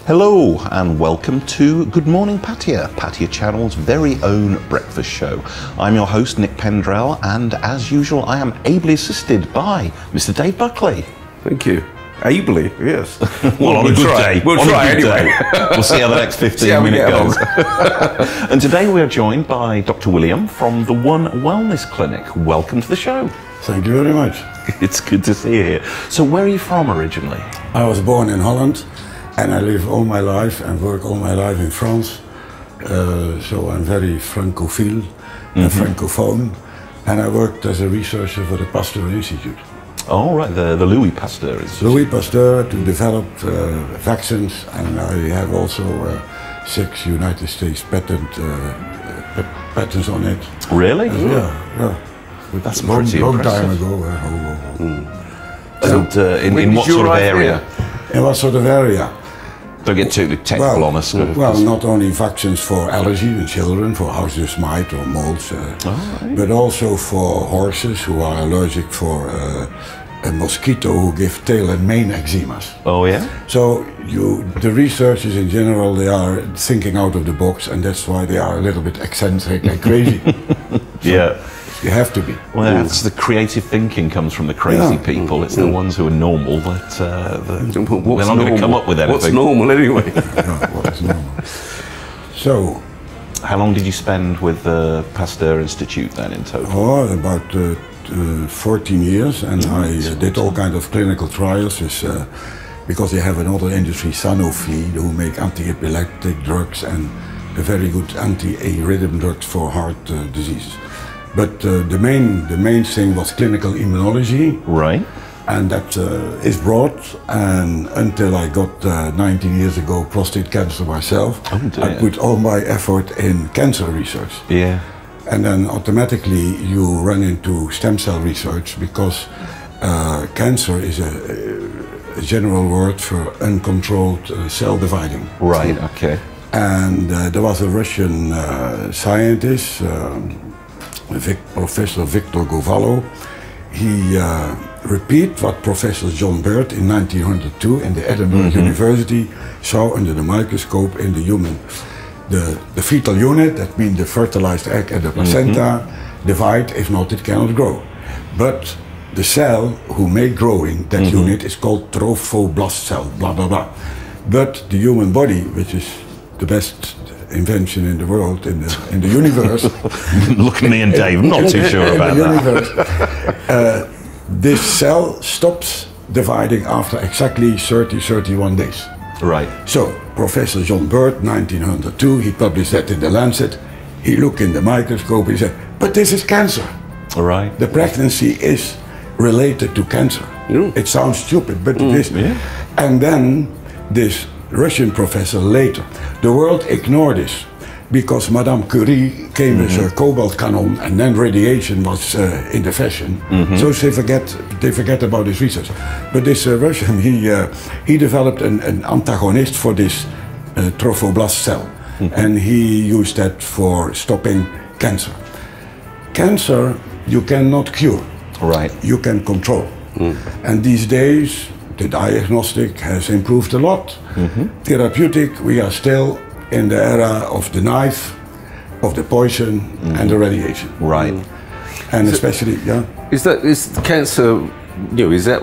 Hello and welcome to Good Morning Pattaya, Pattaya Channel's very own breakfast show. I'm your host Nick Pendrell, and as usual I am ably assisted by Mr. Dave Buckley. Thank you. Ably, yes. Well, on a good day. We'll try anyway. We'll see how the next 15 minutes goes. And today we are joined by Dr. William from the One Wellness Clinic. Welcome to the show. Thank you very much. It's good to see you here. So where are you from originally? I was born in Holland and I live all my life and work all my life in France. So I'm very francophile and francophone. And I worked as a researcher for the Pasteur Institute. Oh, right, the Louis Pasteur Institute. Louis Pasteur to develop vaccines, and I have also 6 United States patents on it. Really? Yeah. That's pretty long time ago. In what sort of area? In what sort of area? Don't get too technical on us. Well, not only vaccines for allergy in children, for house dust mite or molds, but also for horses who are allergic for a mosquito who give tail and mane eczemas. Oh yeah? So the researchers in general, they are thinking out of the box, and that's why they are a little bit eccentric and crazy. Yeah. You have to be. Well, that's the creative thinking comes from the crazy people. It's the ones who are normal that they're not going to come up with anything. What's normal anyway? What is normal? So, how long did you spend with the Pasteur Institute then in total? Oh, about 14 years, and I did all kinds of clinical trials because they have another industry, Sanofi, who make anti-epileptic drugs and a very good anti-arrhythm drugs for heart diseases. But the main thing was clinical immunology, right? And that is broad. And until I got 19 years ago prostate cancer myself, I put all my effort in cancer research. Yeah. And then automatically you run into stem cell research because cancer is a general word for uncontrolled cell dividing. Right. Okay. And there was a Russian scientist. Professor Victor Govallo. He repeat what Professor John Bird in 1902 in the Edinburgh University saw under the microscope in the human. The fetal unit, that means the fertilized egg and the placenta, divide, if not it cannot grow. But the cell who make growing that unit is called trophoblast cell, blah blah blah. But the human body, which is the best invention in the world, in the universe. Look at me and Dave, I'm not too sure about that. This cell stops dividing after exactly 31 days. Right. So, Professor John Bird, 1902, he published that in the Lancet. He looked in the microscope, he said, but this is cancer. Right. The pregnancy is related to cancer. It sounds stupid, but it is. Yeah. And then this Russian professor later. The world ignored this because Madame Curie came with her cobalt cannon, and then radiation was in the fashion. So they forget about this research. But this Russian, he developed an antagonist for this trophoblast cell, and he used that for stopping cancer. Cancer you cannot cure. Right. You can control. And these days the diagnostic has improved a lot. Therapeutic, we are still in the era of the knife, of the poison, and the radiation. Right. And especially, Is cancer? Is that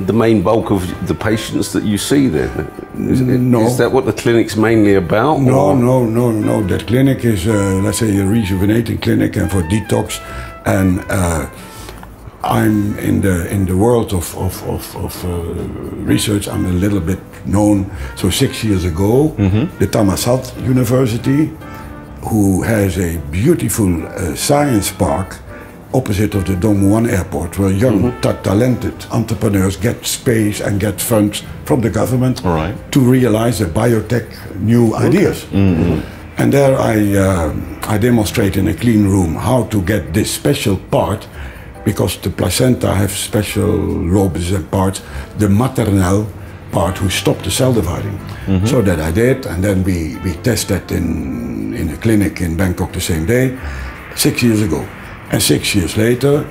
the main bulk of the patients that you see then? No. Is that what the clinic's mainly about? No. That clinic is, let's say, a rejuvenating clinic and for detox, and I'm in the world of research. I'm a little bit known. So 6 years ago, the Thammasat University, who has a beautiful science park opposite of the Don Juan airport, where young, talented entrepreneurs get space and get funds from the government to realize the biotech new ideas. And there I demonstrate in a clean room how to get this special part, because the placenta have special lobes and parts, the maternal part who stop the cell dividing. So that I did, and then we tested in a clinic in Bangkok the same day, 6 years ago. And 6 years later,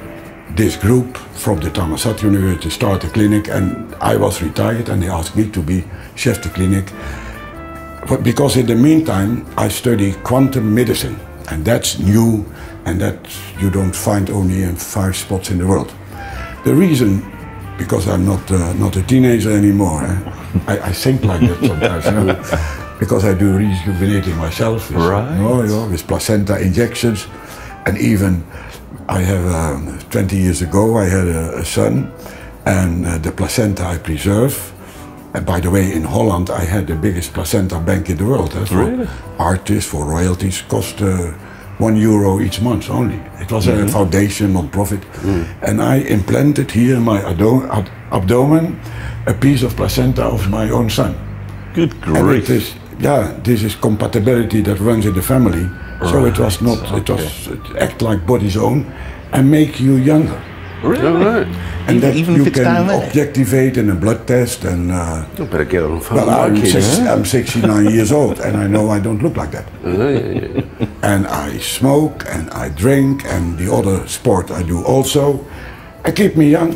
this group from the Thammasat University started a clinic, and I was retired, and they asked me to be chef de clinic. But because in the meantime, I study quantum medicine, and that's new, and that you don't find only in 5 spots in the world. The reason, because I'm not a teenager anymore, I think like that sometimes, you know, because I do rejuvenating myself with, with placenta injections, and even I have 20 years ago I had a son, and the placenta I preserve. And by the way, in Holland I had the biggest placenta bank in the world. For artists, for royalties, cost €1 each month only. It was a foundation, non-profit. And I implanted here in my abdomen a piece of placenta of my own son. Good grief. And this is compatibility that runs in the family. So it was not, it act like body's own and make you younger. Really? And that even you if it's can down there? objectivate in a blood test and... You better get on the phone. Well, I'm 69 years old and I know I don't look like that. And I smoke and I drink and the other sport I do also. I keep me young.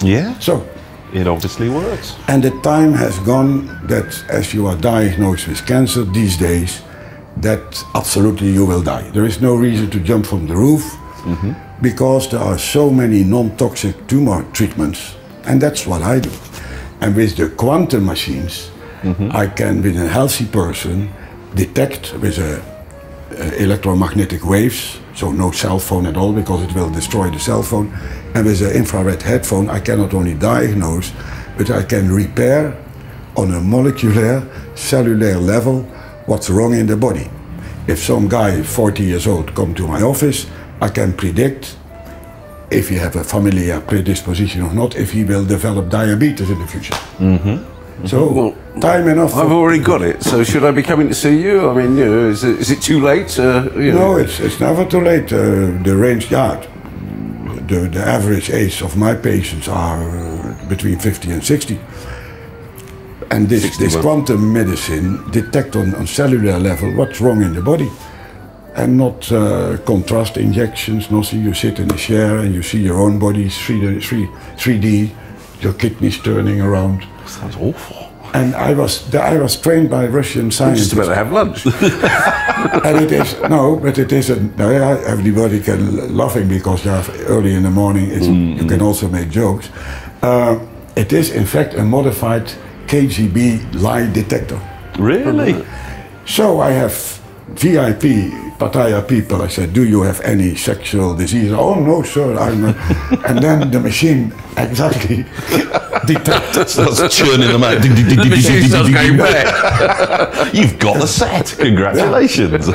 Yeah. So it obviously works. And the time has gone that as you are diagnosed with cancer these days, that absolutely you will die. There is no reason to jump from the roof. Because there are so many non-toxic tumor treatments, and that's what I do. And with the quantum machines, I can, with a healthy person, detect with electromagnetic waves, so no cell phone at all, because it will destroy the cell phone. And with an infrared headphone, I can not only diagnose, but I can repair on a molecular, cellular level what's wrong in the body. If some guy, 40 years old, come to my office, I can predict if he have a familial predisposition or not, if he will develop diabetes in the future. So, time enough. I've already got it, so should I be coming to see you? I mean, you know, is it too late? No, it's never too late. The range, the average age of my patients are between 50 and 60. And this quantum medicine detect on cellular level what's wrong in the body. And not contrast injections, nothing. You sit in a chair and you see your own body 3D, your kidneys turning around. Sounds awful. And I was trained by Russian scientists. Just about to have lunch. And it is, but it isn't. Everybody can laughing because you have early in the morning. You can also make jokes. It is in fact a modified KGB lie detector. Really? So I have VIP Pattaya people. I said, "Do you have any sexual disease?" "Oh no, sir." And then the machine exactly detects. Starts churning them out. The machine starts going back. You've got the set. Congratulations.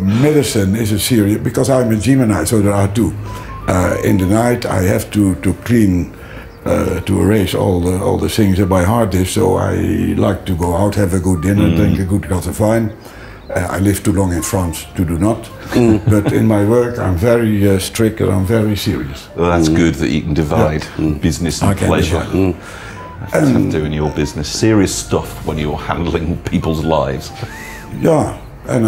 Medicine is a serious, because I'm a Gemini, so there are two. In the night I have to clean. To erase all the things that my heart is, so I like to go out, have a good dinner, drink a good glass of wine. I live too long in France to do not, but in my work I'm very strict and I'm very serious. Well, that's good that you can divide business and pleasure. And doing your business, serious stuff when you're handling people's lives. Yeah, and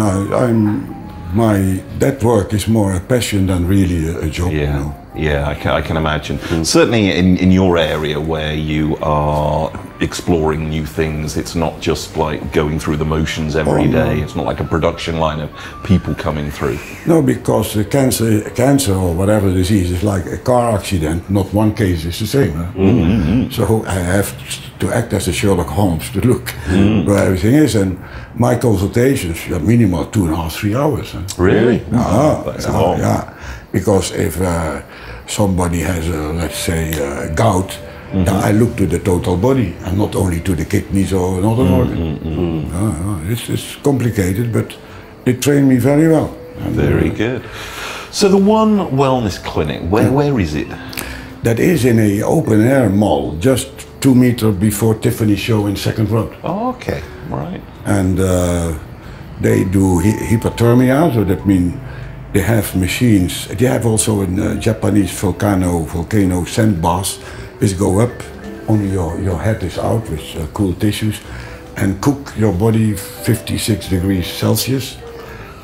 that work is more a passion than really a job. Yeah. You know? Yeah, I can imagine. Certainly in your area where you are exploring new things, it's not just like going through the motions every day. It's not like a production line of people coming through. No, because the cancer or whatever disease is like a car accident. Not one case is the same. So I have to act as a Sherlock Holmes to look where everything is. And my consultations are minimal 2.5, 3 hours. Really? That's long. Yeah, because if somebody has, let's say, gout, I look to the total body and not only to the kidneys or another organ. It's complicated, but they train me very well. Very good. So the One Wellness Clinic, where is it? That is in an open-air mall, just 2 meters before Tiffany Show in 2nd Road. Oh, okay, right. And they do hypothermia, so that means they have machines. They have also a Japanese volcano sand baths, which go up, only your head is out with cool tissues, and cook your body 56 degrees Celsius.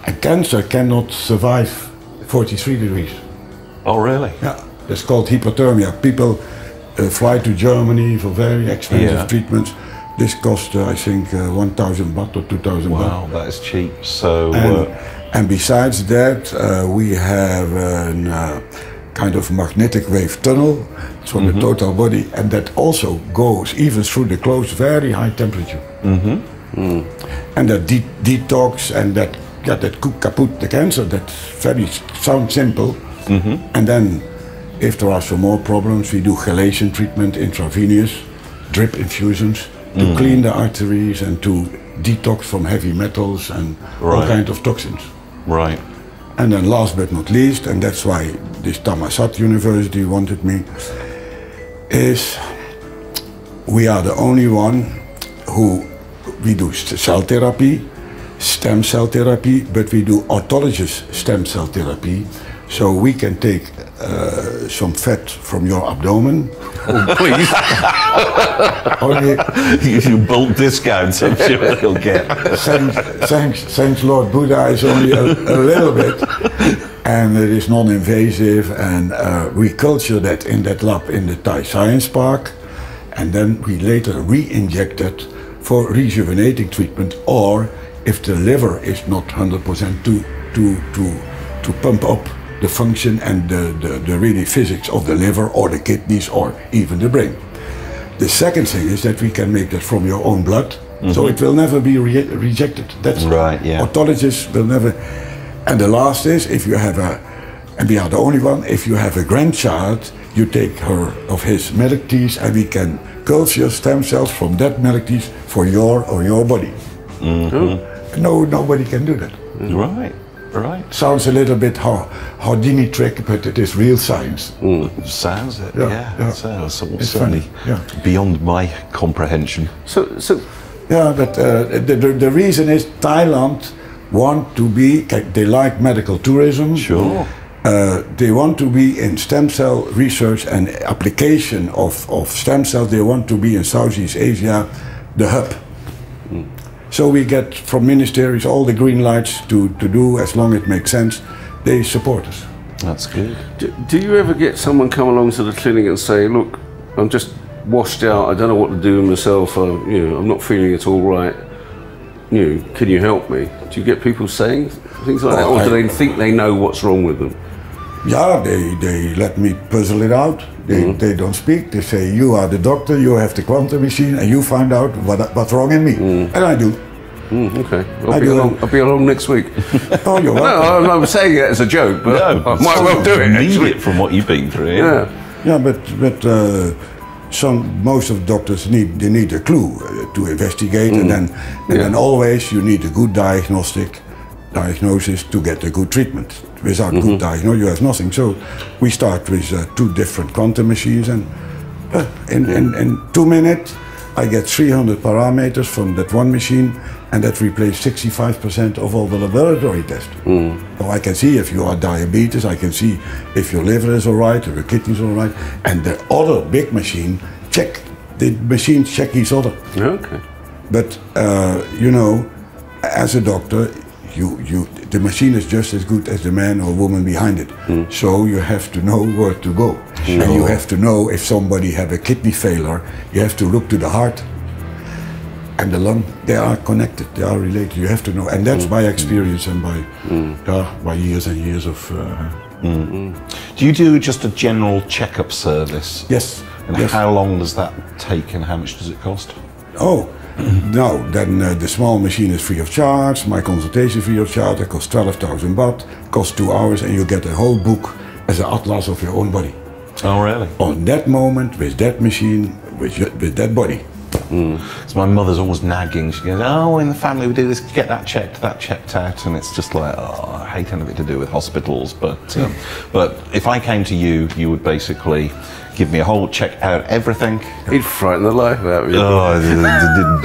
And cancer cannot survive 43 degrees. Oh, really? Yeah, that's called hypothermia. People fly to Germany for very expensive treatments. This cost, I think, 1,000 baht or 2,000 baht. Wow, that is cheap. So, and besides that, we have a kind of magnetic wave tunnel for the total body, and that also goes even through the clothes, very high temperature. And that detox and that kaput the cancer. That's very sounds simple. And then, if there are some more problems, we do chelation treatment, intravenous, drip infusions to clean the arteries and to detox from heavy metals and all kinds of toxins. Right. And then last but not least, and that's why this Thammasat University wanted me, is we are the only one who we do cell therapy, stem cell therapy, but we do autologous stem cell therapy. So we can take some fat from your abdomen. Oh, please. Only If you bulk discounts, I'm sure they'll get. thanks Lord Buddha is only a little bit, and it is non-invasive, and we culture that in that lab in the Thai Science Park, and then we later re-inject that for rejuvenating treatment, or if the liver is not 100% to pump up the function and the really physics of the liver or the kidneys or even the brain. The second thing is that we can make that from your own blood, so it will never be rejected. That's right. Yeah. Autologists will never. And the last is, if you have and we are the only one, if you have a grandchild, you take her of his milk teeth, and we can culture stem cells from that milk teeth for your body. No, nobody can do that. Right. Right. Sounds a little bit Houdini trick, but it is real science. Sounds it. Yeah. So It's certainly funny. beyond my comprehension. So Yeah, but the reason is Thailand want to be. They like medical tourism. Sure. They want to be in stem cell research and application of stem cells. They want to be in Southeast Asia, the hub. So we get from ministries all the green lights to do as long as it makes sense. They support us. That's good. do you ever get someone come along to the clinic and say, look, I'm just washed out, I don't know what to do with myself, I'm not feeling it all right, can you help me? Do you get people saying things like that, or do they think they know what's wrong with them? Yeah, they let me puzzle it out. They don't speak. They say, you are the doctor, you have the quantum machine, and you find out what's wrong in me. And I do. Okay, I'll be along next week. Oh, you're welcome. No, I'm saying it as a joke, but I might well do it. Need Actually, it from what you've been through. Yeah, but most of the doctors need a clue to investigate, and then always you need a good diagnosis to get a good treatment. Without good diagnosis, you have nothing. So we start with 2 different quantum machines, and in 2 minutes I get 300 parameters from that one machine, and that replaces 65% of all the laboratory tests. So I can see if you are diabetes, I can see if your liver is all right, or your kidneys are all right, and the other big machine the machines check each other. okay. But as a doctor, the machine is just as good as the man or woman behind it. So you have to know where to go. Sure. And you have to know if somebody have a kidney failure, you have to look to the heart and the lung. They are connected, they are related. You have to know, and that's by experience and by years and years of. Do you do just a general checkup service? Yes. And how long does that take, and how much does it cost? Oh. No, then the small machine is free of charge, my consultation is free of charge, it costs 12,000 baht, costs 2 hours, and you get a whole book as an atlas of your own body. Oh, really? On that moment, with that machine, with that body. So my mother's always nagging. She goes, oh, in the family we do this, get that checked out, and it's just like, I hate anything to do with hospitals, but if I came to you, you would basically give me a whole check out everything. He'd frighten the life out of you. Oh, they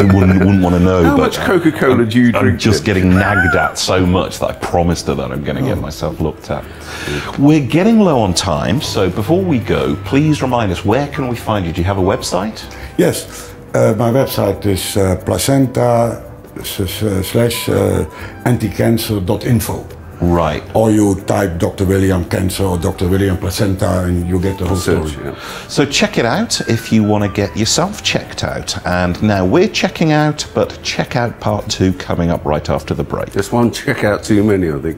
wouldn't want to know. How much Coca-Cola do you drink? I'm just getting nagged at so much that I promised her that I'm going to get myself looked at. We're getting low on time, so before we go, please remind us, where can we find you? Do you have a website? Yes, my website is placenta/anticancer.info. Right. Or you type Dr. William Cancer or Dr. William Placenta and you get the whole story. Yeah. So check it out if you want to get yourself checked out. And now we're checking out, but check out part 2 coming up right after the break. Just one check out too many, I think.